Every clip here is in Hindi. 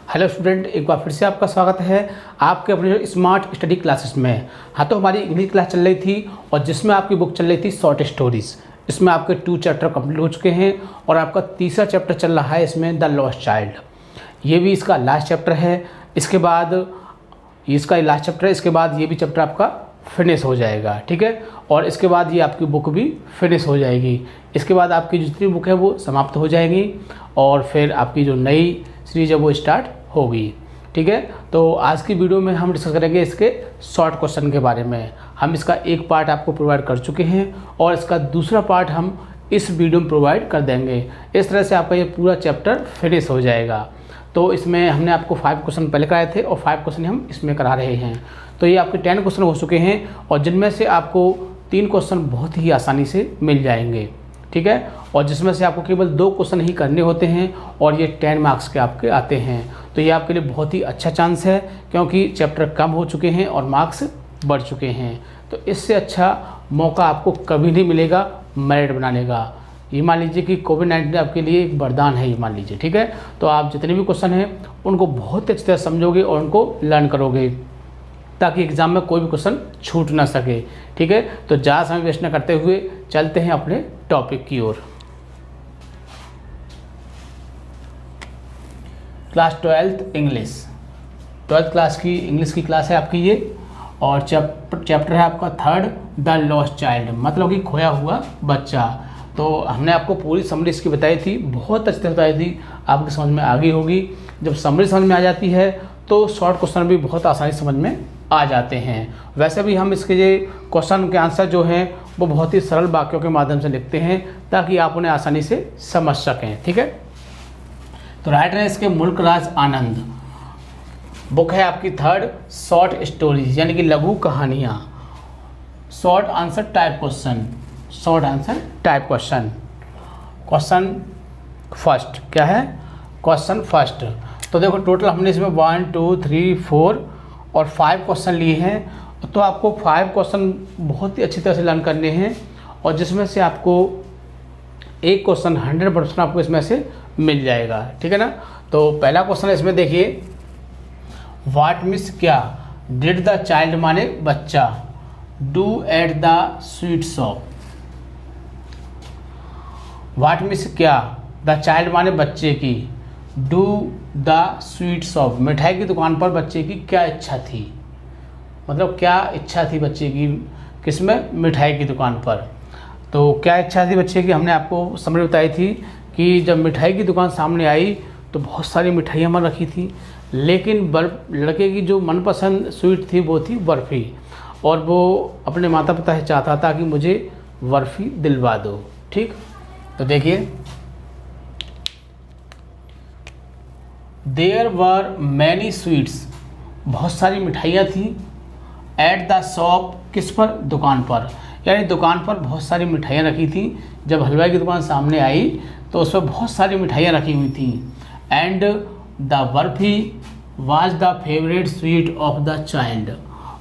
हेलो स्टूडेंट, एक बार फिर से आपका स्वागत है आपके अपने स्मार्ट स्टडी क्लासेस में। हाँ, तो हमारी इंग्लिश क्लास चल रही थी और जिसमें आपकी बुक चल रही थी शॉर्ट स्टोरीज़। इसमें आपके 2 चैप्टर कंप्लीट हो चुके हैं और आपका तीसरा चैप्टर चल रहा है इसमें, द लॉस्ट चाइल्ड। ये भी इसका लास्ट चैप्टर है। इसके बाद इसका लास्ट चैप्टर है, इसके बाद ये भी चैप्टर आपका फिनिश हो जाएगा, ठीक है। और इसके बाद ये आपकी बुक भी फिनिश हो जाएगी। इसके बाद आपकी जितनी बुक है वो समाप्त हो जाएगी और फिर आपकी जो नई सीरीज है वो स्टार्ट होगी, ठीक है। तो आज की वीडियो में हम डिस्कस करेंगे इसके शॉर्ट क्वेश्चन के बारे में। हम इसका एक पार्ट आपको प्रोवाइड कर चुके हैं और इसका दूसरा पार्ट हम इस वीडियो में प्रोवाइड कर देंगे। इस तरह से आपका ये पूरा चैप्टर फिनिश हो जाएगा। तो इसमें हमने आपको 5 क्वेश्चन पहले कराए थे और 5 क्वेश्चन हम इसमें करा रहे हैं। तो ये आपके 10 क्वेश्चन हो चुके हैं और जिनमें से आपको 3 क्वेश्चन बहुत ही आसानी से मिल जाएंगे, ठीक है। और जिसमें से आपको केवल 2 क्वेश्चन ही करने होते हैं और ये 10 मार्क्स के आपके आते हैं। तो ये आपके लिए बहुत ही अच्छा चांस है क्योंकि चैप्टर कम हो चुके हैं और मार्क्स बढ़ चुके हैं। तो इससे अच्छा मौका आपको कभी नहीं मिलेगा मेरिट बनाने का। ये मान लीजिए कि कोविड-19 आपके लिए एक वरदान है, ये मान लीजिए, ठीक है। तो आप जितने भी क्वेश्चन हैं उनको बहुत अच्छी तरह समझोगे और उनको लर्न करोगे ताकि एग्ज़ाम में कोई भी क्वेश्चन छूट ना सके, ठीक है। तो ज़्यादा समय वेस्ट न करते हुए चलते हैं अपने टॉपिक की ओर। Class 12th English, 12th class की इंग्लिश की क्लास है आपकी ये। और चैप्टर है आपका 3rd, द लॉस्ट चाइल्ड, मतलब कि खोया हुआ बच्चा। तो हमने आपको पूरी समरी इसकी बताई थी, बहुत अच्छी तरह बताई थी, आपकी समझ में आ गई होगी। जब समरी समझ में आ जाती है तो शॉर्ट क्वेश्चन भी बहुत आसानी समझ में आ जाते हैं। वैसे भी हम इसके ये क्वेश्चन के आंसर जो हैं वो बहुत ही सरल वाक्यों के माध्यम से लिखते हैं ताकि आप उन्हें आसानी से समझ सकें, ठीक है। तो राइटर है इसके मुल्क राज आनंद। बुक है आपकी 3rd, शॉर्ट स्टोरीज यानी कि लघु कहानियाँ। Short answer type question, short answer type question. Question first क्या है? Question first. तो देखो टोटल हमने इसमें 1 2 3 4 और 5 क्वेश्चन लिए हैं। तो आपको 5 क्वेश्चन बहुत ही अच्छी तरह से लर्न करने हैं और जिसमें से आपको एक क्वेश्चन 100% आपको इसमें से मिल जाएगा, ठीक है ना। तो पहला क्वेश्चन इसमें देखिए, व्हाट मीन्स क्या, डिड द चाइल्ड माने बच्चा, do at the sweet shop. What means क्या, द चाइल्ड माने बच्चे की, डू द स्वीट शॉप मिठाई की दुकान पर बच्चे की क्या इच्छा थी, मतलब क्या इच्छा थी बच्चे की, किसमें, मिठाई की दुकान पर। तो क्या इच्छा थी बच्चे की, हमने आपको समझ बताई थी कि जब मिठाई की दुकान सामने आई तो बहुत सारी मिठाइयाँ मन रखी थी, लेकिन लड़के की जो मनपसंद स्वीट थी वो थी बर्फ़ी, और वो अपने माता पिता से चाहता था कि मुझे बर्फ़ी दिलवा दो, ठीक। तो देखिए, देयर वर मैनी स्वीट्स, बहुत सारी मिठाइयाँ थी, एट द शॉप, किस पर, दुकान पर, यानी दुकान पर बहुत सारी मिठाइयाँ रखी थी। जब हलवाई की दुकान सामने आई तो उस पर बहुत सारी मिठाइयाँ रखी हुई थी। And the barfi was the favourite sweet of the child,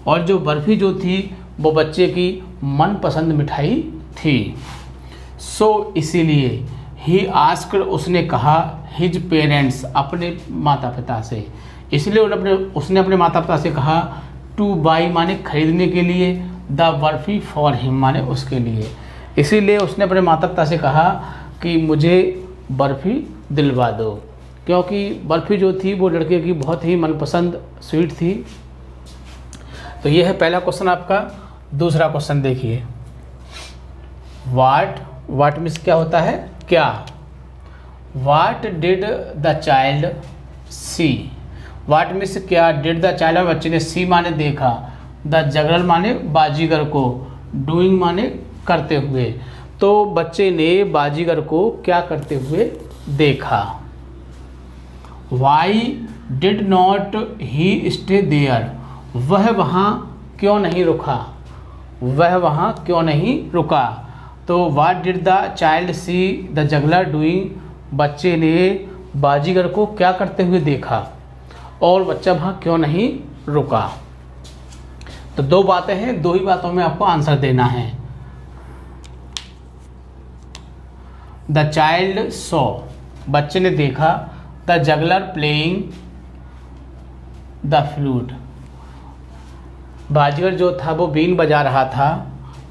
और जो बर्फ़ी जो थी वो बच्चे की मनपसंद मिठाई थी। सो इसीलिए ही आस्क्ड, उसने कहा, हिज पेरेंट्स, अपने माता पिता से, इसलिए उसने अपने माता पिता से कहा, टू बाई माने खरीदने के लिए, द बर्फ़ी फॉर हिम माने उसके लिए, इसीलिए उसने अपने माता पिता से कहा कि मुझे बर्फ़ी दिलवा दो, क्योंकि बर्फ़ी जो थी वो लड़के की बहुत ही मनपसंद स्वीट थी। तो ये है पहला क्वेश्चन आपका। दूसरा क्वेश्चन देखिए, वाट मीन्स क्या होता है, क्या। What did the child see, what means क्या, डिड द चाइल्ड, बच्चे ने, सी माने देखा, द जगरल माने बाजीगर को, डूइंग माने करते हुए। तो बच्चे ने बाजीगर को क्या करते हुए देखा। Why did not he stay there, वह वहाँ क्यों नहीं रुका, वह वहाँ क्यों नहीं रुका। तो वाट did the child see the juggler doing, बच्चे ने बाजीगर को क्या करते हुए देखा और बच्चा वहाँ क्यों नहीं रुका। तो 2 बातें हैं, 2 ही बातों में आपको आंसर देना है। द चाइल्ड सॉ, बच्चे ने देखा, the juggler playing the flute, बाजीगर जो था वो बीन बजा रहा था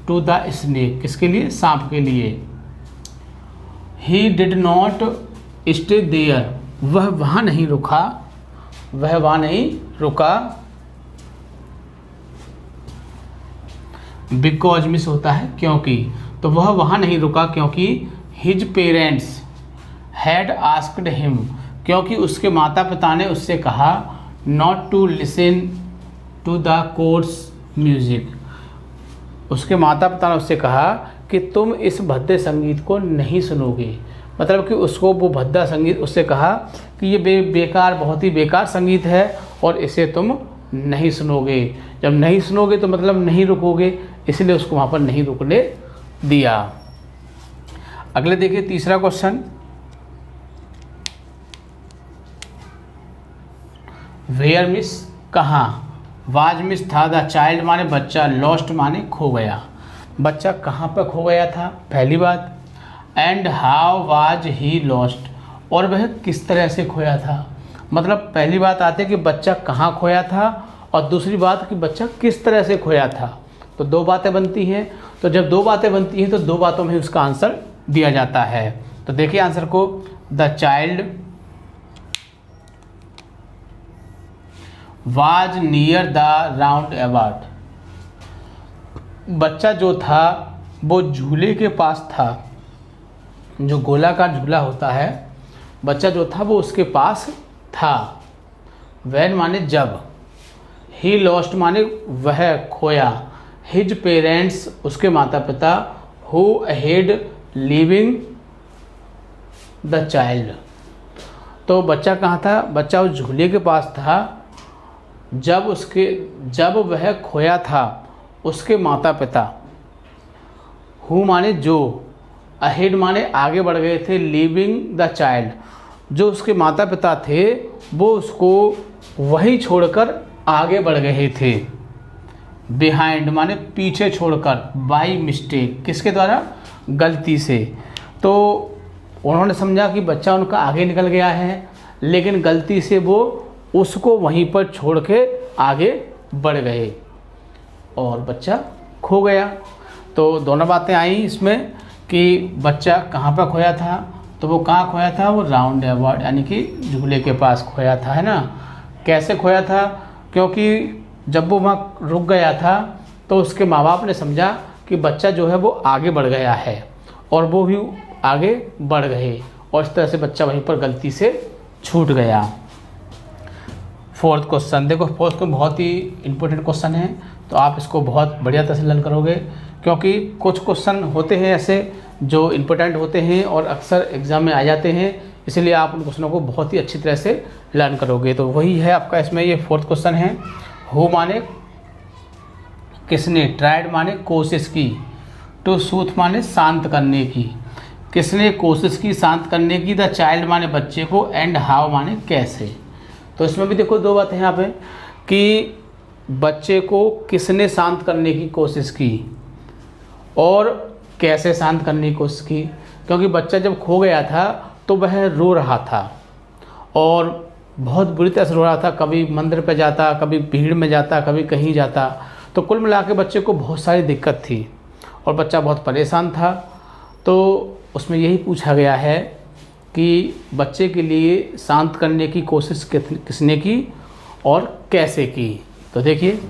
टू द स्नेक, किसके लिए, सांप के लिए। He did not stay there, वह वहाँ नहीं रुका, वह वहाँ नहीं रुका, बिकॉज मिस होता है क्योंकि, तो वह वहाँ नहीं रुका क्योंकि his parents had asked him, क्योंकि उसके माता पिता ने उससे कहा not to listen to the coarse music, उसके माता पिता ने उससे कहा कि तुम इस भद्दे संगीत को नहीं सुनोगे, मतलब कि उसको वो भद्दा संगीत, उससे कहा कि ये बेकार, बहुत ही बेकार संगीत है और इसे तुम नहीं सुनोगे। जब नहीं सुनोगे तो मतलब नहीं रुकोगे, इसलिए उसको वहाँ पर नहीं रुकने दिया। अगले देखिए तीसरा क्वेश्चन, वेयर मिस कहाँ, वाज मिस था द चाइल्ड माने बच्चा, लॉस्ट माने खो गया, बच्चा कहाँ पर खो गया था पहली बात, and how was he lost, और वह किस तरह से खोया था। मतलब पहली बात आती है कि बच्चा कहाँ खोया था और दूसरी बात कि बच्चा किस तरह से खोया था। तो दो बातें बनती हैं, तो जब दो बातें बनती हैं तो दो बातों में उसका आंसर दिया जाता है। तो देखिए आंसर को, the child was near the round about, बच्चा जो था वो झूले के पास था, जो गोलाकार झूला होता है, बच्चा जो था वो उसके पास था। वैन माने जब, ही लॉस्ट माने वह खोया, हिज पेरेंट्स उसके माता पिता, who ahead living the child, तो बच्चा कहाँ था, बच्चा उस झूले के पास था जब वह खोया था, उसके माता पिता, हु माने जो, अहेड माने आगे बढ़ गए थे, लिविंग द चाइल्ड, जो उसके माता पिता थे वो उसको वहीं छोड़कर आगे बढ़ गए थे। बिहाइंड माने पीछे छोड़कर, बाय मिस्टेक किसके द्वारा, गलती से। तो उन्होंने समझा कि बच्चा उनका आगे निकल गया है, लेकिन गलती से वो उसको वहीं पर छोड़ के आगे बढ़ गए और बच्चा खो गया। तो दोनों बातें आई इसमें कि बच्चा कहाँ पर खोया था, तो वो कहाँ खोया था, वो राउंड अबाउट यानी कि झूले के पास खोया था, है ना। कैसे खोया था, क्योंकि जब वो वहाँ रुक गया था तो उसके माँ बाप ने समझा कि बच्चा जो है वो आगे बढ़ गया है और वो भी आगे बढ़ गए और इस तरह से बच्चा वहीं पर गलती से छूट गया। फोर्थ क्वेश्चन देखो, फोर्थ क्वेश्चन बहुत ही इंपॉर्टेंट क्वेश्चन है, तो आप इसको बहुत बढ़िया तरह से लर्न करोगे, क्योंकि कुछ क्वेश्चन होते हैं ऐसे जो इम्पोर्टेंट होते हैं और अक्सर एग्ज़ाम में आ जाते हैं, इसलिए आप उन क्वेश्चनों को बहुत ही अच्छी तरह से लर्न करोगे। तो वही है आपका इसमें ये फोर्थ क्वेश्चन है। हु माने किसने, ट्राइड माने कोशिश की, टू सूथ माने शांत करने की, किसने कोशिश की शांत करने की, द चाइल्ड माने बच्चे को, एंड हाउ माने कैसे। तो इसमें भी देखो दो बातें हैं यहाँ पे कि बच्चे को किसने शांत करने की कोशिश की और कैसे शांत करने की कोशिश की, क्योंकि बच्चा जब खो गया था तो वह रो रहा था और बहुत बुरी तरह से रो रहा था, कभी मंदिर पे जाता, कभी भीड़ में जाता, कभी कहीं जाता, तो कुल मिला के बच्चे को बहुत सारी दिक्कत थी और बच्चा बहुत परेशान था। तो उसमें यही पूछा गया है कि बच्चे के लिए शांत करने की कोशिश किसने की और कैसे की। तो देखिए,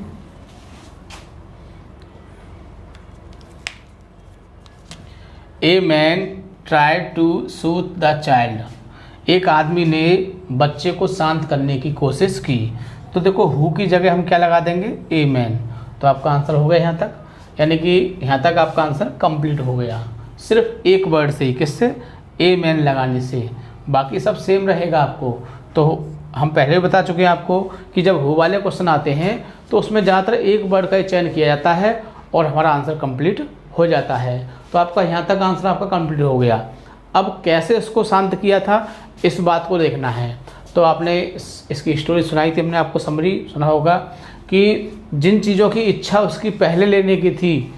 a man tried to soothe the child, एक आदमी ने बच्चे को शांत करने की कोशिश की। तो देखो हु की जगह हम क्या लगा देंगे, ए मैन, तो आपका आंसर हो गया यहाँ तक, यानी कि यहाँ तक आपका आंसर कंप्लीट हो गया सिर्फ एक वर्ड से ही, किससे, ए मैन लगाने से, बाकी सब सेम रहेगा आपको। तो हम पहले भी बता चुके हैं आपको कि जब हु वाले क्वेश्चन आते हैं तो उसमें ज़्यादातर एक वर्ड का ही चयन किया जाता है और हमारा आंसर कंप्लीट हो जाता है। तो आपका यहाँ तक आंसर आपका कंप्लीट हो गया। अब कैसे इसको शांत किया था इस बात को देखना है। तो आपने इसकी स्टोरी सुनाई थी, हमने आपको समरी सुना होगा कि जिन चीज़ों की इच्छा उसकी पहले लेने की थी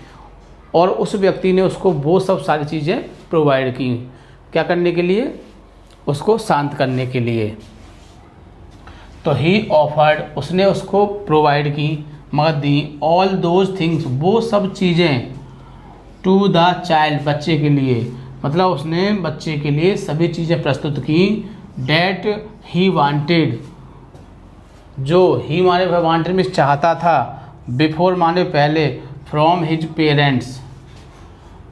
और उस व्यक्ति ने उसको वो सब सारी चीज़ें प्रोवाइड की, क्या करने के लिए, उसको शांत करने के लिए। तो ही ऑफर्ड, उसने उसको प्रोवाइड की, मगर दी, ऑल दोज थिंग्स, वो सब चीज़ें, टू द चाइल्ड, बच्चे के लिए, मतलब उसने बच्चे के लिए सभी चीज़ें प्रस्तुत की, डैट ही वांटेड, जो ही माने वांटेड में चाहता था, बिफोर माने पहले, फ्रॉम हिज पेरेंट्स,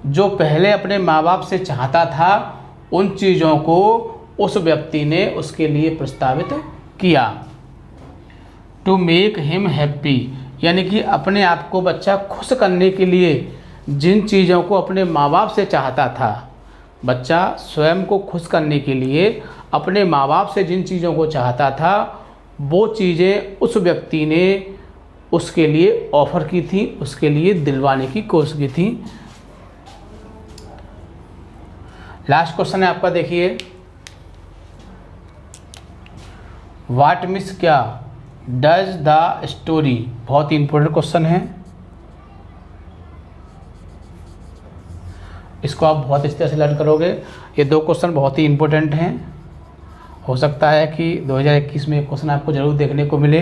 जो पहले अपने माँ बाप से चाहता था, उन चीज़ों को उस व्यक्ति ने उसके लिए प्रस्तावित किया। टू मेक हिम हैप्पी, यानी कि अपने आप को बच्चा खुश करने के लिए जिन चीज़ों को अपने माँ बाप से चाहता था, बच्चा स्वयं को खुश करने के लिए अपने माँ बाप से जिन चीज़ों को चाहता था, वो चीज़ें उस व्यक्ति ने उसके लिए ऑफ़र की थी, उसके लिए दिलवाने की कोशिश की थी। लास्ट क्वेश्चन है आपका, देखिए, व्हाट मीन्स क्या डज द स्टोरी, बहुत ही इंपॉर्टेंट क्वेश्चन है, इसको आप बहुत अच्छी तरह से लर्न करोगे। ये दो क्वेश्चन बहुत ही इंपॉर्टेंट हैं, हो सकता है कि 2021 में एक क्वेश्चन आपको जरूर देखने को मिले।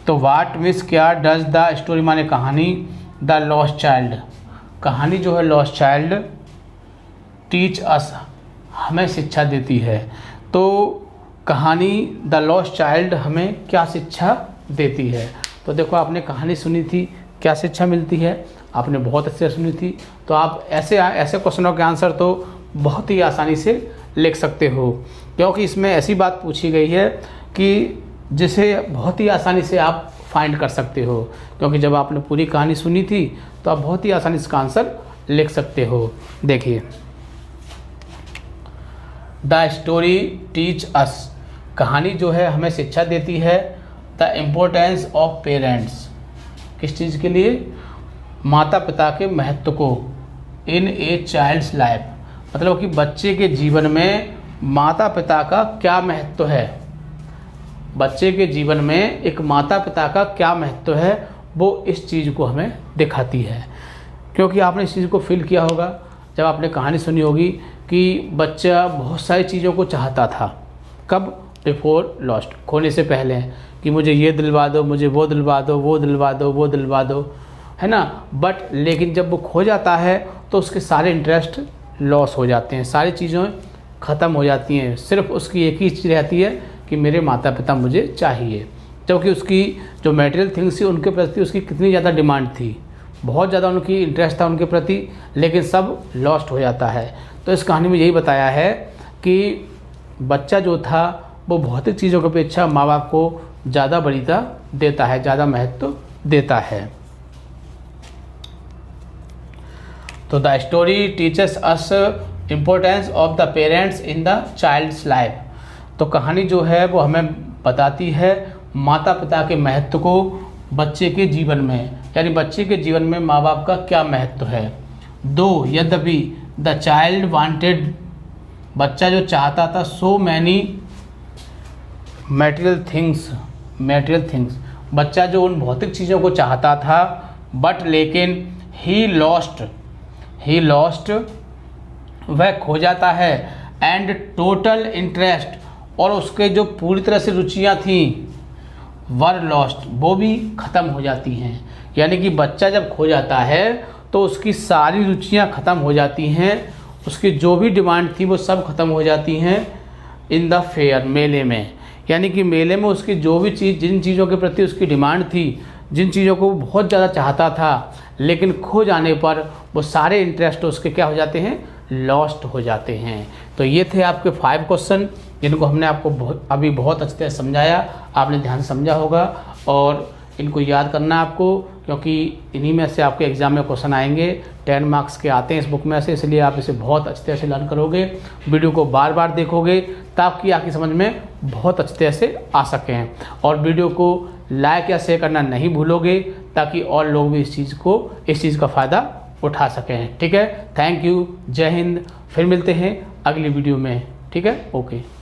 तो व्हाट मीन्स क्या डज द स्टोरी माने कहानी, द लॉस्ट चाइल्ड, कहानी जो है लॉस्ट चाइल्ड, टीच अस, हमें शिक्षा देती है। तो कहानी द लॉस्ट चाइल्ड हमें क्या शिक्षा देती है? तो देखो, आपने कहानी सुनी थी, क्या शिक्षा मिलती है, आपने बहुत अच्छे से सुनी थी। तो आप ऐसे क्वेश्चनों के आंसर तो बहुत ही आसानी से लिख सकते हो, क्योंकि इसमें ऐसी बात पूछी गई है कि जिसे बहुत ही आसानी से आप फाइंड कर सकते हो, क्योंकि जब आपने पूरी कहानी सुनी थी तो आप बहुत ही आसानी से इसका आंसर लिख सकते हो। देखिए, द स्टोरी टीच अस, कहानी जो है हमें शिक्षा देती है, द इम्पोर्टेंस ऑफ पेरेंट्स, किस चीज़ के लिए, माता पिता के महत्व को, इन ए चाइल्ड्स लाइफ, मतलब कि बच्चे के जीवन में माता पिता का क्या महत्व है, बच्चे के जीवन में एक माता पिता का क्या महत्व है, वो इस चीज़ को हमें दिखाती है। क्योंकि आपने इस चीज़ को फील किया होगा जब आपने कहानी सुनी होगी कि बच्चा बहुत सारी चीज़ों को चाहता था, कब, बिफोर लॉस्ट, खोने से पहले, कि मुझे ये दिलवा दो, मुझे वो दिलवा दो, वो दिलवा दो, वो दिलवा दो, है ना। बट लेकिन जब वो खो जाता है तो उसके सारे इंटरेस्ट लॉस हो जाते हैं, सारी चीज़ें ख़त्म हो जाती हैं, सिर्फ उसकी एक ही चीज़ रहती है कि मेरे माता पिता मुझे चाहिए। क्योंकि उसकी जो मटेरियल थिंग्स थी उनके प्रति उसकी कितनी ज़्यादा डिमांड थी, बहुत ज़्यादा उनकी इंटरेस्ट था उनके प्रति, लेकिन सब लॉस्ट हो जाता है। तो इस कहानी में यही बताया है कि बच्चा जो था वो भौतिक चीज़ों की अपेक्षा माँ बाप को ज़्यादा वरीयता देता है, ज़्यादा महत्व देता है। तो the story teaches us importance of the parents in the child's life, तो कहानी जो है वो हमें बताती है माता पिता के महत्व को बच्चे के जीवन में, यानी बच्चे के जीवन में माँ बाप का क्या महत्व है। दो, यद्यपि, द चाइल्ड वांटेड, बच्चा जो चाहता था, सो मैनी मटेरियल थिंग्स, बच्चा जो उन भौतिक चीज़ों को चाहता था, बट लेकिन ही लॉस्ट, वह खो जाता है, एंड टोटल इंटरेस्ट, और उसके जो पूरी तरह से रुचियाँ थीं, वर लॉस्ट, वो भी ख़त्म हो जाती हैं। यानी कि बच्चा जब खो जाता है तो उसकी सारी रुचियाँ ख़त्म हो जाती हैं, उसकी जो भी डिमांड थी वो सब ख़त्म हो जाती हैं इन द फेयर, मेले में। यानी कि मेले में उसकी जो भी चीज़, जिन चीज़ों के प्रति उसकी डिमांड थी, जिन चीज़ों को वो बहुत ज़्यादा चाहता था, लेकिन खो जाने पर वो सारे इंटरेस्ट उसके क्या हो जाते हैं, लॉस्ट हो जाते हैं। तो ये थे आपके 5 क्वेश्चन जिनको हमने आपको अभी बहुत अच्छे से समझाया, आपने ध्यान से समझा होगा, और इनको याद करना है आपको, क्योंकि इन्हीं में से आपके एग्ज़ाम में क्वेश्चन आएंगे, 10 मार्क्स के आते हैं इस बुक में से, इसलिए आप इसे बहुत अच्छी तरह से लर्न करोगे, वीडियो को बार बार देखोगे ताकि आपकी समझ में बहुत अच्छी तरह से आ सकें, और वीडियो को लाइक या शेयर करना नहीं भूलोगे ताकि और लोग भी इस चीज़ का फ़ायदा उठा सकें। ठीक है, थैंक यू, जय हिंद, फिर मिलते हैं अगली वीडियो में। ठीक है, ओके।